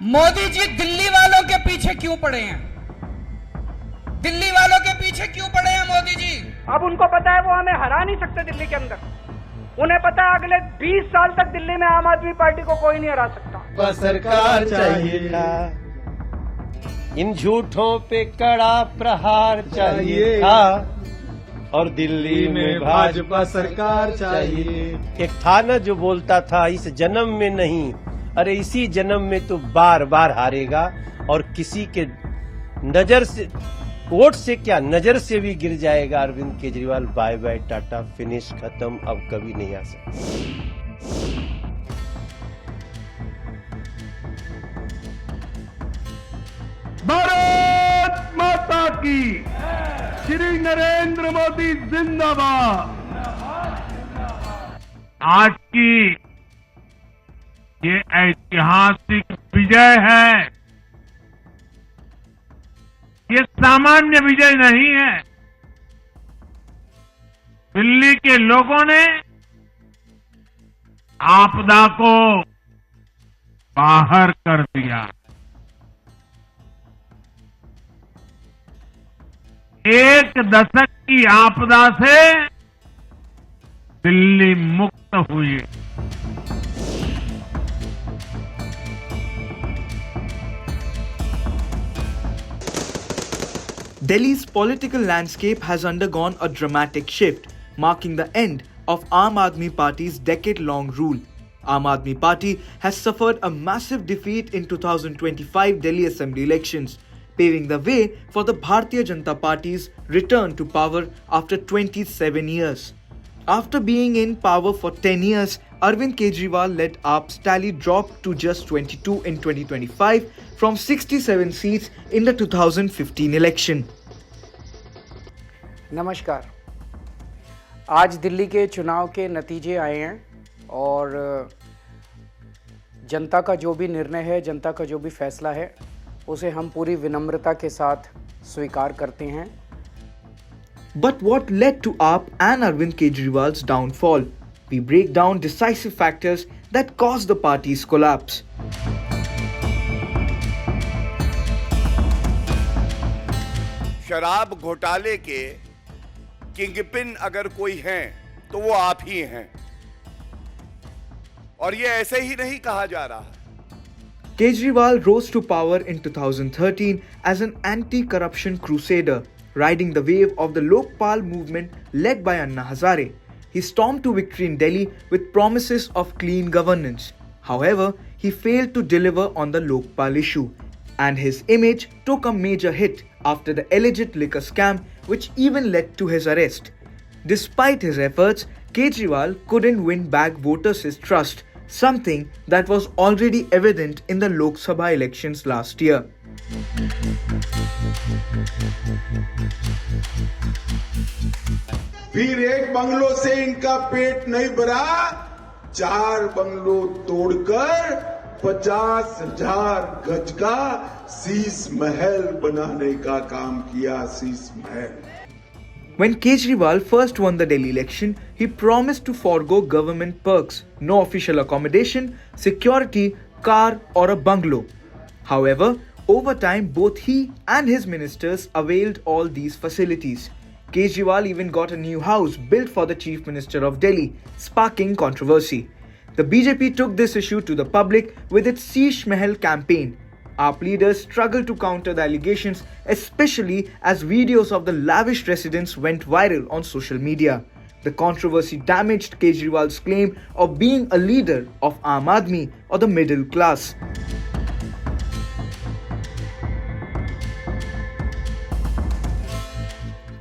मोदी जी दिल्ली वालों के पीछे क्यों पड़े हैं? दिल्ली वालों के पीछे क्यों पड़े हैं मोदी जी? अब उनको पता है वो हमें हरा नहीं सकते दिल्ली के अंदर। उन्हें पता है अगले 20 साल तक दिल्ली में आम आदमी पार्टी को कोई नहीं हरा सकता। सरकार चाहिए, इन झूठों पे कड़ा प्रहार चाहिए था, और दिल्ली में भाजपा सरकार चाहिए। एक था न जो बोलता था इस जन्म में नहीं, अरे इसी जन्म में तो बार बार हारेगा, और किसी के नजर से, वोट से क्या नजर से भी गिर जाएगा। Arvind Kejriwal bye bye tata, finish, खत्म, अब कभी नहीं आ सकता। भारत माता की, श्री नरेंद्र मोदी जिंदाबाद। आज की ये ऐतिहासिक विजय है, ये सामान्य विजय नहीं है। दिल्ली के लोगों ने आपदा को बाहर कर दिया। एक दशक की आपदा से दिल्ली मुक्त हुई। Delhi's political landscape has undergone a dramatic shift, marking the end of Aam Aadmi Party's decade-long rule. Aam Aadmi Party has suffered a massive defeat in 2025 Delhi Assembly elections, paving the way for the Bharatiya Janata Party's return to power after 27 years. After being in power for 10 years, Arvind Kejriwal-led AAP's tally dropped to just 22 in 2025 from 67 seats in the 2015 election. नमस्कार। आज दिल्ली के चुनाव के नतीजे आए हैं और जनता का जो भी निर्णय है, जनता का जो भी फैसला है, उसे हम पूरी विनम्रता के साथ स्वीकार करते हैं। But what led to AAP and Arvind Kejriwal's downfall? We break down decisive factors that caused the party's collapse. शराब घोटाले के किंगपिन अगर कोई हैं तो वो आप ही हैं, और ये ऐसे ही नहीं कहा जा रहा। Kejriwal rose to power in 2013 as an anti-corruption crusader, riding the wave of the Lokpal movement led by Anna Hazare. He stormed to victory in Delhi with promises of clean governance. However, he failed to deliver on the Lokpal issue, and his image took a major hit after the alleged liquor scam, which even led to his arrest. Despite his efforts, Kejriwal couldn't win back voters' trust, something that was already evident in the Lok Sabha elections last year. फिर एक बंगलों से इनका पेट नहीं भरा, 4 बंगलों तोड़कर 50,000 गज का शीश महल बनाने का काम किया। Sheesh Mahal. When Kejriwal first won the Delhi election, he promised to forego government perks, no official accommodation, security, car or a bungalow. However, over time both he and his ministers availed all these facilities. Kejriwal even got a new house built for the Chief Minister of Delhi, sparking controversy. The BJP took this issue to the public with its Sheesh Mahal campaign. AAP leaders struggled to counter the allegations, especially as videos of the lavish residence went viral on social media. The controversy damaged Kejriwal's claim of being a leader of Aam Aadmi or the middle class.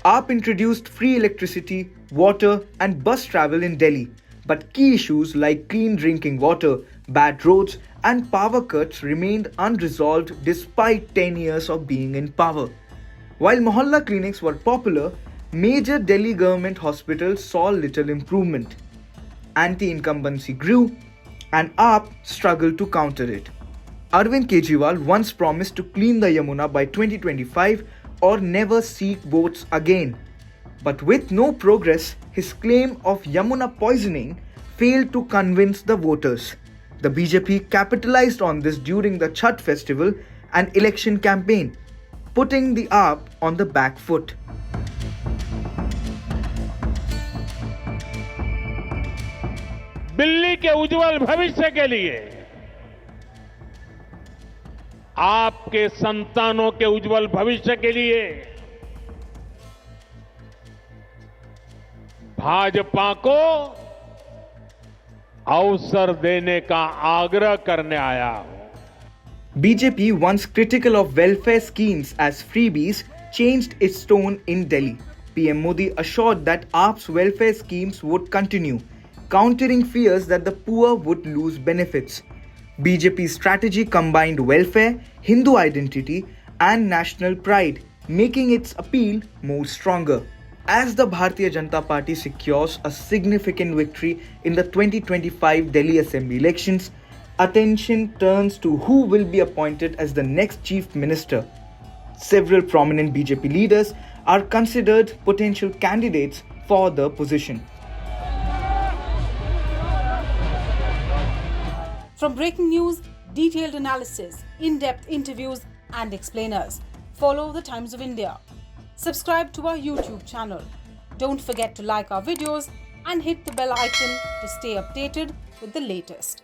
AAP introduced free electricity, water and bus travel in Delhi, but key issues like clean drinking water, bad roads and power cuts remained unresolved despite 10 years of being in power. While Mohalla clinics were popular, major Delhi government hospitals saw little improvement. Anti-incumbency grew and AAP struggled to counter it. Arvind Kejriwal once promised to clean the Yamuna by 2025 or never seek votes again. But with no progress, his claim of Yamuna poisoning failed to convince the voters. The BJP capitalized on this during the Chhath festival and election campaign, putting the AAP on the back foot. Delhi के उज्जवल भविष्य के लिए, आपके संतानों के उज्जवल भविष्य के लिए भाजपा को अवसर देने का आग्रह करने आया हूं। BJP, once critical of welfare schemes as freebies, changed its tone in Delhi. PM Modi assured that AAP's welfare schemes would continue, countering fears that the poor would lose benefits. BJP's strategy combined welfare, Hindu identity, and national pride, making its appeal more stronger. As the Bharatiya Janata Party secures a significant victory in the 2025 Delhi Assembly elections, attention turns to who will be appointed as the next chief minister. Several prominent BJP leaders are considered potential candidates for the position. From breaking news, detailed analysis, in-depth interviews and explainers, follow the Times of India. Subscribe to our YouTube channel. Don't forget to like our videos and hit the bell icon to stay updated with the latest.